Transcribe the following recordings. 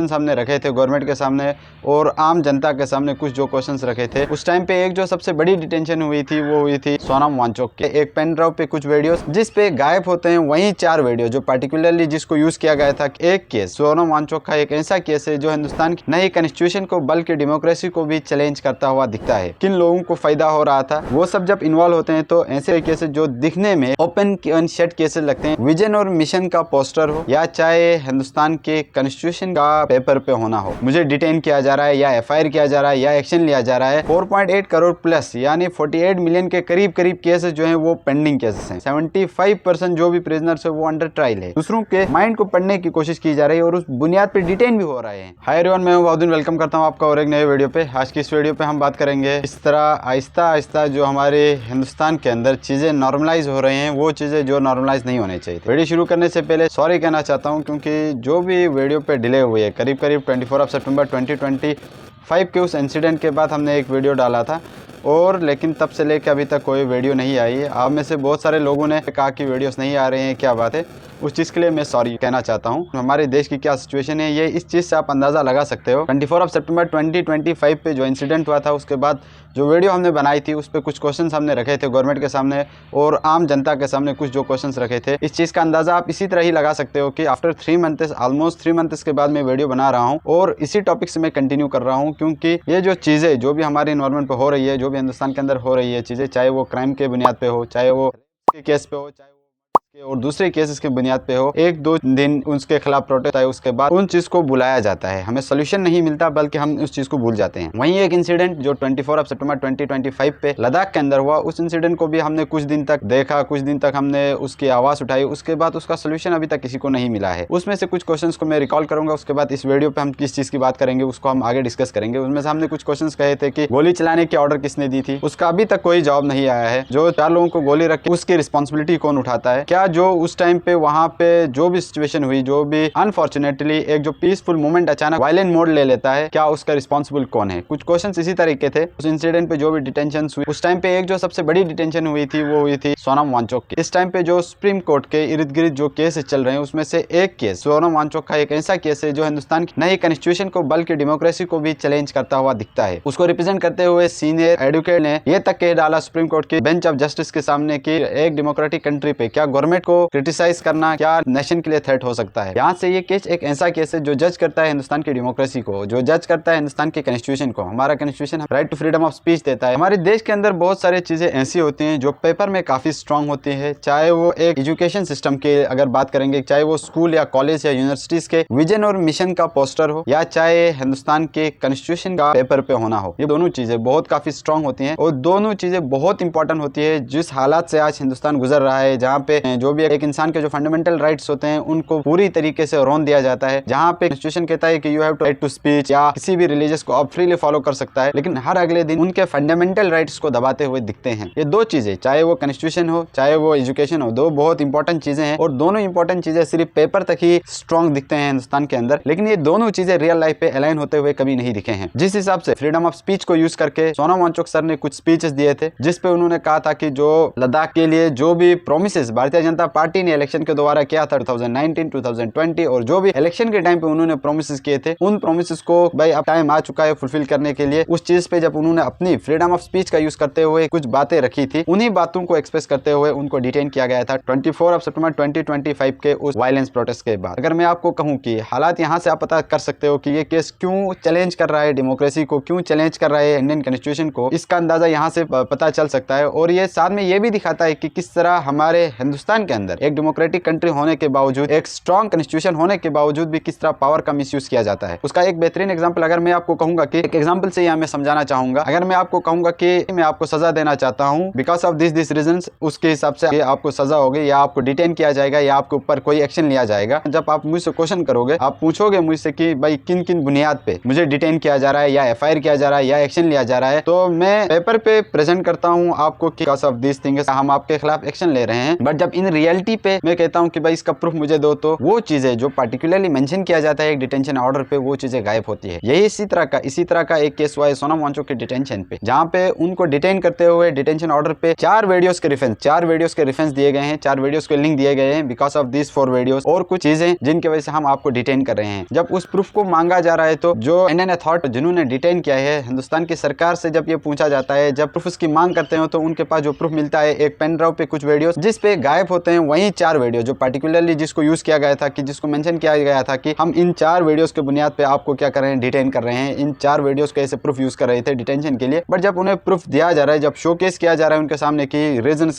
सामने रखे थे गवर्नमेंट के सामने और आम जनता के सामने कुछ जो क्वेश्चंस रखे थे। उस टाइम पे एक जो सबसे बड़ी डिटेंशन हुई थी वो हुई थी सोनम वांगचुक के एक पेन ड्राइव पे कुछ वीडियोस जिस पे गायब होते हैं वहीं 4 वीडियो जो पर्टिकुलरली जिसको यूज किया गया था। एक केस सोनम वांगचुक का एक ऐसा केस है जो हिंदुस्तान की नई कॉन्स्टिट्यूशन को बल्कि डेमोक्रेसी को भी चैलेंज करता हुआ दिखता है। किन लोगों को फायदा हो रहा था वो सब जब इन्वॉल्व होते हैं तो ऐसे केसेस जो दिखने में ओपन शट केसेस लगते हैं, विजन और मिशन का पोस्टर हो या चाहे हिंदुस्तान के कॉन्स्टिट्यूशन का पेपर पे होना हो, मुझे डिटेन किया जा रहा है या एफआईआर किया जा रहा है या एक्शन लिया जा रहा है। 4.8 करोड़ प्लस यानी 48 मिलियन के करीब केसेस जो हैं वो पेंडिंग केसेस हैं। 75% जो भी प्रिजनर्स है वो अंडर ट्रायल है। दूसरों के माइंड को पढ़ने की कोशिश की जा रही है और उस बुनियाद पे डिटेन भी हो रहे हैं। हाय एवरीवन, मैं हूं बाउद्दीन, वेलकम करता हूं आपका और एक नए वीडियो पे। आज की इस वीडियो पे हम बात करेंगे इस तरह आहिस्ता आहिस्ता जो हमारे हिंदुस्तान के अंदर चीजें नॉर्मलाइज हो रही हैं, वो चीजें जो नॉर्मलाइज नहीं होनी चाहिए। वीडियो शुरू करने से पहले सॉरी कहना चाहता हूं क्योंकि जो भी वीडियो पे डिले हुई है करीब 24 सितंबर 2025 के उस इंसिडेंट के बाद हमने एक वीडियो डाला था और लेकिन तब से लेकर अभी तक कोई वीडियो नहीं आई है। आप में से बहुत सारे लोगों ने कहा कि वीडियोस नहीं आ रहे हैं, क्या बात है। उस चीज़ के लिए मैं सॉरी कहना चाहता हूँ। हमारे देश की क्या सिचुएशन है ये इस चीज़ से आप अंदाज़ा लगा सकते हो। 24 सितंबर 2025 पे जो इंसिडेंट हुआ था उसके बाद जो वीडियो हमने बनाई थी उस पर कुछ क्वेश्चंस हमने रखे थे गवर्नमेंट के सामने और आम जनता के सामने कुछ जो क्वेश्चंस रखे थे। इस चीज़ का अंदाज़ा आप इसी तरह ही लगा सकते हो कि आफ्टर 3 मंथ्स, ऑलमोस्ट 3 मंथ्स के बाद मैं वीडियो बना रहा हूँ और इसी टॉपिक से मैं कंटिन्यू कर रहा हूँ क्योंकि ये जो चीज़ें जो भी हमारे इन्वायरमेंट पर हो रही है, जो भी हिंदुस्तान के अंदर हो रही है चीज़ें, चाहे वो क्राइम के बुनियाद पे हो, चाहे वो के केस पे हो, चाहे और दूसरे केसेस के बुनियाद पे हो, 1-2 दिन उसके खिलाफ प्रोटेस्ट आए उसके बाद उन चीज को बुलाया जाता है। हमें सोल्यूशन नहीं मिलता बल्कि हम उस चीज को भूल जाते हैं। वहीं एक इंसिडेंट जो 24 सितंबर 2025 पे लद्दाख के अंदर हुआ, उस इंसिडेंट को भी हमने कुछ दिन तक देखा, कुछ दिन तक हमने उसकी आवाज उठाई, उसके बाद उसका सोल्यूशन अभी तक किसी को नहीं मिला है। उसमें से कुछ क्वेश्चंस को मैं रिकॉल करूंगा, उसके बाद इस वीडियो पे हम किस चीज की बात करेंगे उसको हम आगे डिस्कस करेंगे। उसमें से हमने कुछ क्वेश्चंस कहे थे कि गोली चलाने की ऑर्डर किसने दी थी, उसका अभी तक कोई जवाब नहीं आया है। जो 4 लोगों को गोली रखी उसकी रिस्पॉन्सिबिलिटी कौन उठाता है, क्या जो उस टाइम पे वहां पे जो भी सिचुएशन हुई, जो भी अनफॉर्चुनेटली एक जो पीसफुल मोमेंट अचानक वायलेंट मोड ले लेता है, क्या उसका रिस्पॉन्सिबल कौन है। कुछ क्वेश्चंस इसी तरीके थे। उस इंसिडेंट पे जो भी डिटेंशन हुई उस टाइम पे एक जो सबसे बड़ी डिटेंशन हुई थी वो हुई थी सोनम वांगचुक की। इस टाइम पे जो सुप्रीम कोर्ट के इर्द गिर्द जो केस चल रहे हैं उसमें से एक केस सोनम वांगचुक का एक ऐसा केस है जो हिंदुस्तान की नई कॉन्स्टिट्यूशन को बल्कि डेमोक्रेसी को भी चैलेंज करता हुआ दिखता है। उसको रिप्रेजेंट करते हुए सीनियर एडवोकेट ने यह तक कह डाला सुप्रीम कोर्ट की बेंच ऑफ जस्टिस के सामने कि एक डेमोक्रेटिक कंट्री पे क्या गवर्नमेंट को क्रिटिसाइज करना क्या नेशन के लिए थ्रेट हो सकता है। यहाँ से ये केस एक ऐसा केस है जो जज करता है हिंदुस्तान की डेमोक्रेसी को, जो जज करता है हिंदुस्तान के कॉन्स्टिट्यूशन को। हमारा constitution right to freedom of speech देता है। हमारे देश के अंदर बहुत सारी चीजें ऐसी होती हैं जो पेपर में काफी स्ट्रांग होती है, चाहे वो एक एजुकेशन सिस्टम के अगर बात करेंगे, चाहे वो स्कूल या कॉलेज या यूनिवर्सिटीज के विजन और मिशन का पोस्टर हो या चाहे हिंदुस्तान के कॉन्स्टिट्यूशन का पेपर पे होना हो, ये दोनों चीजें बहुत काफी स्ट्रांग होती हैं और दोनों चीजें बहुत इंपॉर्टेंट होती है। जिस हालात से आज हिंदुस्तान गुजर रहा है, जहाँ पे जो भी एक इंसान के जो फंडामेंटल राइट्स होते हैं उनको पूरी तरीके से रोन दिया जाता है, जहाँ पे कॉन्स्टिट्यूशन कहता है कि you have to right to speech या किसी भी रिलीजियस को आप फ्रीली फॉलो कर सकता है, लेकिन हर अगले दिन उनके फंडामेंटल राइट्स को दबाते हुए दिखते हैं। ये दो चीजें, चाहे वो कॉन्स्टिट्यूशन हो चाहे वो एजुकेशन हो, दो बहुत इंपॉर्टेंट चीजें हैं और दोनों इंपॉर्टेंट चीजें सिर्फ पेपर तक ही स्ट्रॉन्ग दिखते हैं हिंदुस्तान के अंदर, लेकिन ये दोनों चीजें रियल लाइफ पे अलाइन होते हुए कभी नहीं दिखे हैं। जिस हिसाब से फ्रीडम ऑफ स्पीच को यूज करके सोनम वांगचुक सर ने कुछ स्पीचेस दिए थे जिसपे उन्होंने कहा था कि जो लद्दाख के लिए जो भी प्रोमिसेस भारतीय जनता पार्टी ने इलेक्शन के द्वारा किया था 2019, 2020 और जो भी इलेक्शन के टाइम पे उन्होंने प्रोमिसेस किए थे, उन प्रोमिसेस को भाई अब टाइम आ चुका है फुलफिल करने के लिए। उस चीज पे जब उन्होंने अपनी फ्रीडम ऑफ स्पीच का यूज करते हुए कुछ बातें रखी थी, उन्हीं बातों को एक्सप्रेस करते हुए उनको डिटेन किया गया था 24 सितंबर 2025 के उस वायलेंस प्रोटेस्ट के बाद। अगर मैं आपको कहूं कि हालात यहाँ से आप पता कर सकते हो कि ये केस क्यों चैलेंज कर रहा है डेमोक्रेसी को, क्यों चैलेंज कर रहा है इंडियन कॉन्स्टिट्यूशन को, इसका अंदाजा यहाँ से पता चल सकता है। और ये साथ में ये भी दिखाता है कि किस तरह हमारे हिंदुस्तान के अंदर एक डेमोक्रेटिक कंट्री होने के बावजूद, एक स्ट्रॉन्ग कॉन्स्टिट्यूशन होने के बावजूद भी किस तरह पावर का मिसयूज किया जाता है। उसका एक बेहतरीन एग्जांपल अगर मैं आपको कहूंगा कि एक एग्जांपल से यहाँ मैं समझाना चाहूंगा। अगर मैं आपको कहूंगा कि मैं आपको सजा देना चाहता हूँ बिकॉज ऑफ दिस रीजंस, उसके हिसाब से आपको सजा होगी या आपको डिटेन किया जाएगा या आपके ऊपर कोई एक्शन लिया जाएगा। जब आप मुझसे क्वेश्चन करोगे, आप पूछोगे मुझसे कि भाई किन किन बुनियाद पे मुझे डिटेन किया जा रहा है या एफआईआर किया जा रहा है या एक्शन लिया जा रहा है, तो मैं पेपर पे प्रेजेंट करता हूँ आपको बिकॉज ऑफ दिस थिंग्स हम आपके खिलाफ एक्शन ले रहे हैं। बट जब इन रियलिटी पे मैं कहता हूँ कि भाई इसका प्रूफ मुझे दो, तो वो चीजें जो पार्टिकुलरली मेंशन किया जाता है एक डिटेंशन ऑर्डर पे, वो चीजें गायब होती है। यही इसी तरह का एक केस हुआ है सोनम वांगचुक के डिटेंशन पे, जहाँ पे उनको डिटेन करते हुए डिटेंशन ऑर्डर पे 4 वीडियोस के रेफरेंस दिए गए हैं, 4 वीडियोस के लिंक दिए गए हैं बिकॉज ऑफ दिस 4 वीडियोस, और कुछ चीजें जिनकी वजह से हम आपको डिटेन कर रहे हैं। जब उस प्रूफ को मांगा जा रहा है तो जो इंडियन अथॉरिटी जिन्होंने डिटेन किया है, हिंदुस्तान की सरकार से जब ये पूछा जाता है, जब प्रूफ की मांग करते हो तो उनके पास जो प्रूफ मिलता है एक पेन ड्राइव पे कुछ वीडियोस जिस पे गायब होते हैं, वही 4 वीडियो जो पार्टिकुलरली जिसको यूज किया गया था, कि जिसको मेंशन किया गया था कि हम इन 4 वीडियोस के बुनियाद पे आपको क्या कर रहे हैं, डिटेन कर रहे हैं। इन 4 वीडियोस के ऐसे प्रूफ यूज कर रहे थे डिटेंशन के लिए, बट जब उन्हें प्रूफ दिया जा रहा है, जब शोकेस किया जा रहा है उनके सामने कि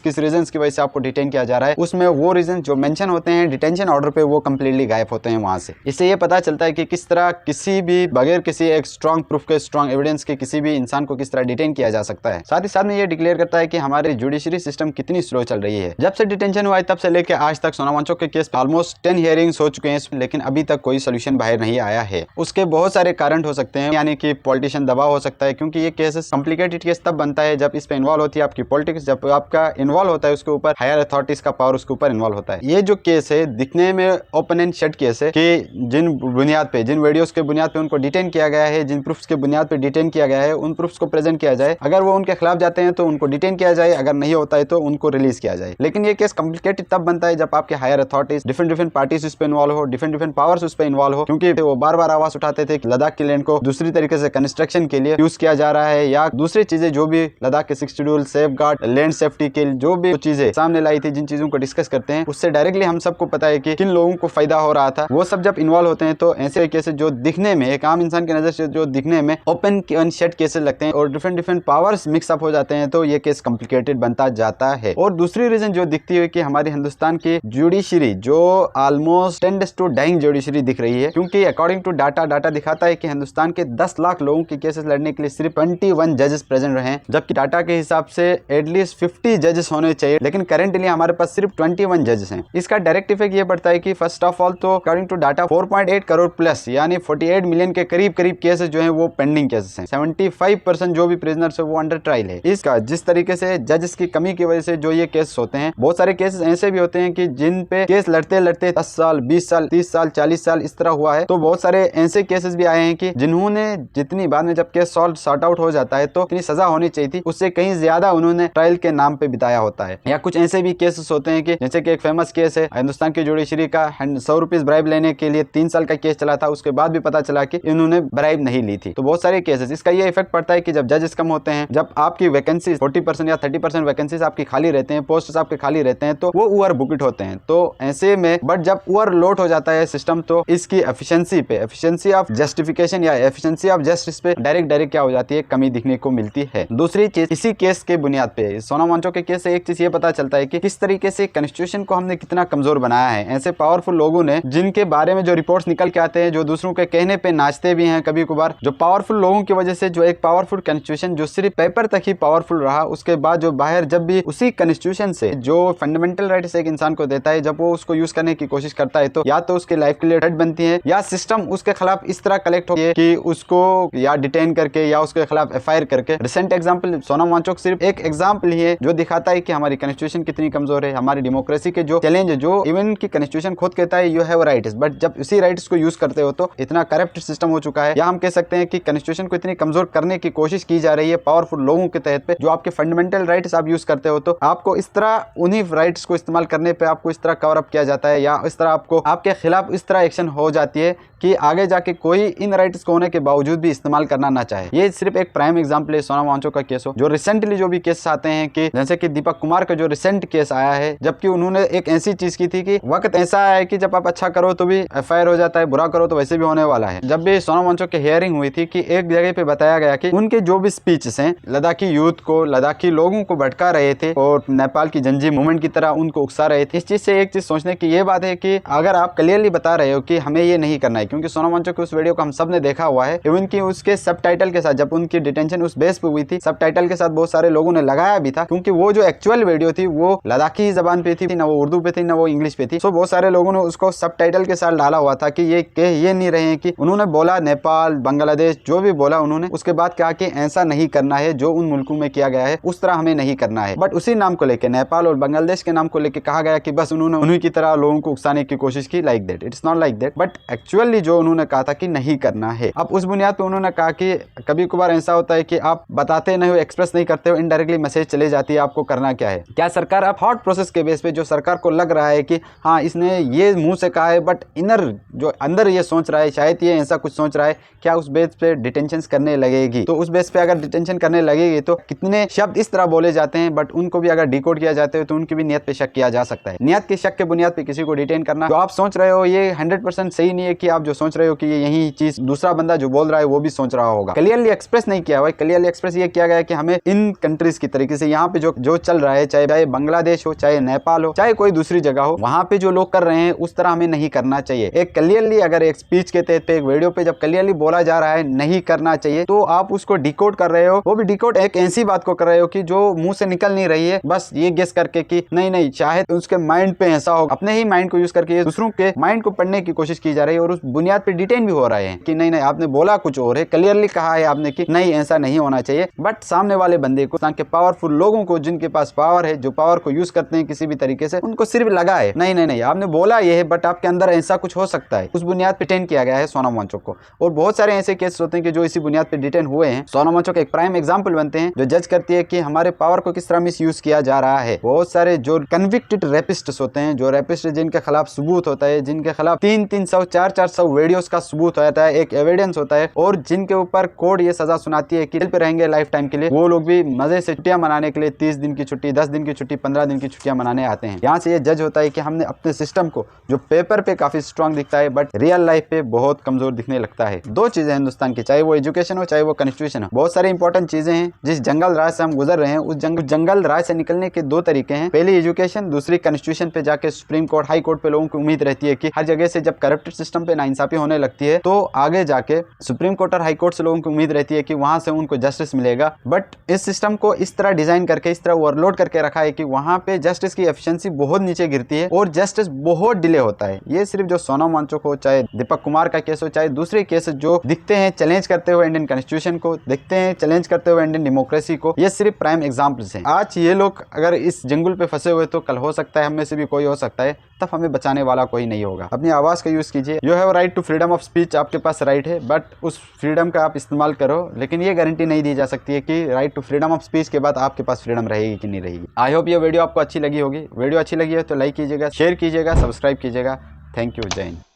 किस रीजन की वजह से आपको डिटेन किया जा रहा है, उसमें वो रीजन जो मेंशन होते हैं डिटेंशन ऑर्डर पे वो कंप्लीटली गायब होते हैं वहां से। इससे ये पता चलता है कि किस तरह किसी भी बगैर किसी एक स्ट्रॉन्ग प्रूफ के, स्ट्रॉन्ग एविडेंस के किसी भी इंसान को किस तरह डिटेन किया जा सकता है। साथ ही साथ में ये डिक्लेयर करता है कि हमारी जुडिशरी सिस्टम कितनी स्लो चल रही है। जब से डिटेंशन हुआ है तब से लेकर आज तक सोनम वांगचुक के केस ऑलमोस्ट 10 हियरिंग्स हो चुके हैं, लेकिन अभी तक कोई सोल्यूशन बाहर नहीं आया है। उसके बहुत सारे कारण हो सकते हैं, यानी कि पॉलिटिशियन दबाव हो सकता है, क्योंकि ये केसेस कॉम्प्लिकेटेड केस तब बनता है जब इस पे इन्वॉल्व होती है आपकी पॉलिटिक्स, जब आपका इन्वॉल्व होता है उसके ऊपर हायर अथॉरिटीज का पावर उसके ऊपर इन्वॉल्व होता है। ये जो केस है दिखने में ओपन एंड शट केस है कि जिन बुनियाद पे, जिन वीडियोस के बुनियाद पे उनको डिटेन किया गया है, जिन प्रूफ्स के बुनियाद पे डिटेन किया गया है, उन प्रूफ्स को प्रेजेंट किया जाए। अगर वो उनके खिलाफ जाते हैं तो उनको डिटेन किया जाए, अगर नहीं होता है तो उनको रिलीज किया जाए। लेकिन ये केस कॉम्प्लिकेटेड तब बनता है जब आपके हायर अथॉरिटीज डिफरेंट पार्टीज उस पर इन्वॉल्व हो, डिफरेंट पावर्स उस पर इन्वॉल्व हो, क्योंकि वो बार आवाज उठाते थे कि लद्दाख के लैंड को दूसरी तरीके से कंस्ट्रक्शन के लिए यूज किया जा रहा है, या दूसरी चीजें जो भी लद्दाख के 6 schedule, safe guard, land safety के जो भी चीजें सामने लाई थी, जिन चीजों को डिस्कस करते हैं, उससे डायरेक्टली हम सबको पता है कि किन लोगों को फायदा हो रहा था। वो सब जब इन्वॉल्व होते हैं तो ऐसे केसेस जो दिखने में एक आम इंसान की नजर से जो दिखने में ओपन शट केसेस लगते हैं और डिफरेंट पावर्स मिक्सअप हो जाते हैं, तो ये केस कॉम्प्लिकेटेड बनता जाता है। और दूसरी रीजन जो दिखती है कि हमारी हिंदुस्तान की जुडिशरी जो almost tends to dying judiciary दिख रही है, क्योंकि अकॉर्डिंग टू डाटा दिखाता है कि हिंदुस्तान के 10 लाख लोगों के केसेस लड़ने के लिए सिर्फ 21 जजेस प्रेजेंट रहे, जबकि डाटा के हिसाब से एटलीस्ट 50 जजेस होने चाहिए, लेकिन करेंटली हमारे पास सिर्फ 21 जजेस हैं। इसका डायरेक्ट इफेक्ट ये पड़ता है कि फर्स्ट ऑफ ऑल तो according to data 4.8 crore plus यानी 48 मिलियन के करीब केसेस जो हैं वो पेंडिंग केसेस हैं। 75% जो भी प्रिजनर्स है वो अंडर ट्रायल है। इसका जिस तरीके से जजेस की कमी की वजह से जो ये केस होते हैं, बहुत सारे केसेस ऐसे भी होते हैं कि जिन पे केस लड़ते 10 साल, 20 साल, 30 साल, 40 साल इस तरह हुआ है। तो बहुत सारे ऐसे केसेस भी आए हैं कि जिन्होंने जितनी बाद में जब केस सॉर्ट आउट हो जाता है तो इतनी सजा होनी चाहिए थी, उससे कहीं ज्यादा उन्होंने ट्रायल के नाम पे बिताया होता है। या कुछ ऐसे भी केसेस होते हैं कि जैसे कि एक फेमस केस है हिंदुस्तान की जुडिशरी का, 100 रुपीज ब्राइब लेने के लिए 3 साल का केस चला था, उसके बाद भी पता चला कि इन्होंने ब्राइब नहीं ली थी। तो बहुत सारे केसेस, इसका ये इफेक्ट पड़ता है कि जब जजेस कम होते हैं, जब आपकी वैकेंसी 40% या 30% वैकेंसीज आपकी खाली रहते हैं, पोस्ट आपके खाली रहते हैं, तो वो ओवर बुकेट होते हैं। तो ऐसे में बट जब ओवरलोड हो जाता है सिस्टम, तो इसकी एफिशिएंसी ऑफ जस्टिफिकेशन या एफिशिएंसी ऑफ जस्टिस पे डायरेक्ट क्या हो जाती है, कमी दिखने को मिलती है। दूसरी चीज, इसी केस के बुनियाद पे सोनम वांगचुक के केस से एक चीज ये पता चलता है कि किस तरीके से कॉन्स्टिट्यूशन को हमने कितना कमजोर बनाया है। ऐसे पावरफुल लोगों ने, जिनके बारे में जो रिपोर्ट्स निकल के आते हैं, जो दूसरों के कहने पे नाचते भी हैं कभी कभार, जो पावरफुल लोगों की वजह से जो एक पावरफुल कॉन्स्टिट्यूशन जो सिर्फ पेपर तक ही पावरफुल रहा, उसके बाद जो बाहर जब भी उसी कॉन्स्टिट्यूशन से जो फंडामेंटल राइट्स एक इंसान को देता है, जब वो उसको यूज करने की कोशिश करता है, तो या तो उसके लाइफ के लिए थ्रेट बनती है, या सिस्टम उसके खिलाफ इस तरह कलेक्ट हो कि उसको या डिटेन करके या उसके खिलाफ एफआईआर करके। रिसेंट एग्जांपल सोनम वांगचुक सिर्फ एक एग्जांपल ही है जो दिखाता है कि हमारी कॉन्स्टिट्यूशन कितनी कमजोर है, हमारी डेमोक्रेसी के जो चैलेंज, जो इवन की कॉन्स्टिट्यूशन खुद कहता है यू हैव राइट्स, बट जब उसी राइट्स को यूज करते हो तो इतना करप्ट सिस्टम हो चुका है, या हम कह सकते हैं कि कॉन्स्टिट्यूशन को इतनी कमजोर करने की कोशिश की जा रही है पावरफुल लोगों के तहत पे, जो आपके फंडामेंटल राइट्स आप यूज करते हो, तो आपको इस तरह उन्हीं राइट्स को इस्तेमाल करने पे आपको इस तरह कवर अप किया जाता है, या इस तरह आपको आपके खिलाफ इस तरह एक्शन हो जाती है कि आगे जाके कोई इन राइट्स को होने के बावजूद भी इस्तेमाल करना ना चाहे। ये सिर्फ एक प्राइम एग्जांपल है सोनम वांगचुक का केस हो, जो रिसेंटली जो भी केस आते हैं कि जैसे कि दीपक कुमार का जो रिसेंट केस आया है, जबकि उन्होंने एक ऐसी चीज की थी कि वक्त ऐसा है कि जब आप अच्छा करो तो भी एफआईआर हो जाता है, बुरा करो तो वैसे भी होने वाला है। जब भी सोनम वांगचुक की हियरिंग हुई थी कि एक जगह पे बताया गया कि उनके जो भी स्पीचेस हैं लद्दाखी यूथ को, लद्दाखी लोगों को भटका रहे थे और नेपाल की जंजी मूवमेंट की तरह उनको उकसा रहे थे। इस चीज से एक चीज सोचने की ये बात है कि अगर आप क्लियरली बता रहे हो कि हमें ये नहीं करना है, क्योंकि सोनम वांगचुक उस वीडियो को हम सब ने देखा हुआ है, इवन कि उसके सबटाइटल के साथ, जब उनकी डिटेंशन उस बेस पे हुई थी, सबटाइटल के साथ बहुत सारे लोगों ने लगाया भी था, क्योंकि वो जो एक्चुअल वीडियो थी वो लद्दाखी जबान पे थी, ना वो उर्दू पे थी, ना वो इंग्लिश पे थी। सो बहुत सारे लोगों ने उसको सबटाइटल के साथ डाला हुआ था कि ये कह ये नहीं रहे हैं कि उन्होंने बोला नेपाल, बांग्लादेश जो भी बोला उन्होंने, उसके बाद कहा कि ऐसा नहीं करना है, जो उन मुल्कों में किया गया है उस तरह हमें नहीं करना है। बट उसी नाम को लेकर, नेपाल और बांग्लादेश के नाम को लेकर कहा गया कि बस उन्होंने उन्हीं की तरह लोगों को उकसाने की कोशिश की, like that. It's not like that, but actually जो उन्होंने कहा था कि नहीं करना है। अब उस बुनियाद पर उन्होंने कहा कि कभी कभार ऐसा होता है कि आप बताते नहीं हो, एक्सप्रेस नहीं करते हो, इनडायरेक्टली मैसेज चले जाती है आपको करना क्या है। क्या सरकार अब थॉट प्रोसेस के बेस पे जो सरकार को लग रहा है कि हाँ इसने ये मुंह से कहा है बट इनर जो अंदर ये सोच रहा है, शायद ये ऐसा कुछ सोच रहा है, क्या उस बेस पे डिटेंशन करने लगेगी? तो उस बेस पे अगर डिटेंशन करने लगेगी तो कितने शब्द इस तरह बोले जाते हैं, बट उनको भी अगर डिकोड किया जाते हो तो उनकी भी नियत पे शक किया जा सकता है। नियत के शक के बुनियाद पे किसी को डिटेन करना जो आप सोच रहे हो ये 100% सही नहीं है कि आप जो सोच रहे हो कि ये यही चीज दूसरा बंदा जो बोल रहा है वो भी सोच रहा होगा। क्लियरली एक्सप्रेस नहीं किया हुआ, क्लियरली एक्सप्रेस ये किया गया कि हमें इन कंट्रीज की तरीके से यहाँ पे जो चल रहा है, चाहे बांग्लादेश हो, चाहे नेपाल हो, चाहे कोई दूसरी जगह हो, वहां पे जो लोग कर रहे हैं उस तरह हमें नहीं करना चाहिए। एक क्लियरली अगर एक स्पीच के तहत पे एक वीडियो पे जब क्लियरली बोला जा रहा है नहीं करना चाहिए, तो आप उसको डिकोड कर रहे हो, वो भी डिकोड एक ऐसी बात को कर रहे हो कि जो मुंह से निकल नहीं रही है, बस ये गेस करके कि नहीं शायद उसके माइंड पे ऐसा हो, अपने ही माइंड को यूज करके दूसरों के माइंड को पढ़ने की कोशिश की जा रही है और उस बुनियाद पे डिटेन भी हो रहे हैं कि नहीं आपने बोला कुछ और है, क्लियरली कहा है आपने कि नहीं ऐसा नहीं होना चाहिए, बट सामने वाले बंदे को, के पावरफुल लोगों को, जिनके पास पावर है, जो पावर को यूज करते हैं किसी भी तरीके से, उनको सिर्फ लगा है नहीं आपने बोला ये है बट आपके अंदर ऐसा कुछ हो सकता है, उस बुनियाद पे डिटेन किया गया है सोनम वांगचुक को। और बहुत सारे ऐसे केस होते हैं कि जो इसी बुनियाद पे डिटेन हुए हैं। सोनम वांगचुक एक प्राइम एग्जांपल बनते हैं जो जज करती है कि हमारे पावर को किस तरह मिस यूज किया जा रहा है। बहुत सारे जो कन्विक्टेड रेपिस्ट्स होते हैं, जो रेपिस्ट जिनके खिलाफ सबूत होता है, जिनके खिलाफ 300 400 वीडियोस का सबूत होता है, एक एविडेंस होता है, और जिनके ऊपर कोर्ट ये सजा सुनाती है कि जेल पे रहेंगे लाइफ टाइम के लिए, वो लोग भी मजे से छुट्टियां मनाने के लिए 30 दिन की छुट्टी, 10 दिन की छुट्टी, 15 दिन की छुट्टियां मनाने आते हैं। यहाँ से ये जज होता है कि हमने अपने सिस्टम को जो पेपर पे काफी स्ट्रांग दिखता है बट रियल लाइफ पे बहुत कमजोर दिखने लगता है। दो चीजें हिंदुस्तान की, चाहे वो एजुकेशन हो चाहे वो कॉन्स्टिट्यूशन हो, बहुत सारी इंपॉर्टेंट चीजें हैं जिस जंगल राह से हम गुजर रहे हैं। उस जंगल राह से निकलने के दो तरीके हैं, पहली एजुकेशन, दूसरी कॉन्स्टिट्यूशन पे जाके सुप्रीम कोर्ट, हाई कोर्ट पे लोगों की उम्मीद रहती है कि हर जगह से जब करप्टेड सिस्टम पे नाइंसाफी होने लगती है तो आगे जाके सुप्रीम कोर्ट और हाई कोर्ट से लोगों की उम्मीद रहती है कि वहां से उनको जस्टिस मिलेगा। बट इस सिस्टम को इस तरह डिजाइन करके, इस तरह ओवरलोड करके रखा है कि वहां पे जस्टिस की एफिशिएंसी बहुत नीचे गिरती है और जस्टिस बहुत डिले होता है। ये सिर्फ जो सोनम वांगचुक हो, चाहे दीपक कुमार का केस हो, चाहे दूसरे केस जो दिखते हैं चैलेंज करते हुए इंडियन कॉन्स्टिट्यूशन को, दिखते हैं चैलेंज करते हुए इंडियन डेमोक्रेसी को, ये सिर्फ प्राइम एग्जांपल्स हैं। आज ये लोग अगर इस जंगल पे फंसे हुए तो कल हो सकता है हम में से भी कोई हो सकता है, तब हमें बचाने वाला कोई नहीं होगा। अपनी आवाज का यूज कीजिए। You have right to freedom of speech, आपके पास राइट है, बट उस फ्रीडम का आप इस्तेमाल करो, लेकिन ये गारंटी नहीं दी जा सकती है कि right to freedom of speech के बाद आपके पास फ्रीडम रहेगी कि नहीं रहेगी। आई होप ये वीडियो आपको अच्छी लगी होगी। वीडियो अच्छी लगी है तो लाइक कीजिएगा, शेयर कीजिएगा, सब्सक्राइब कीजिएगा। थैंक यू, जय हिंद।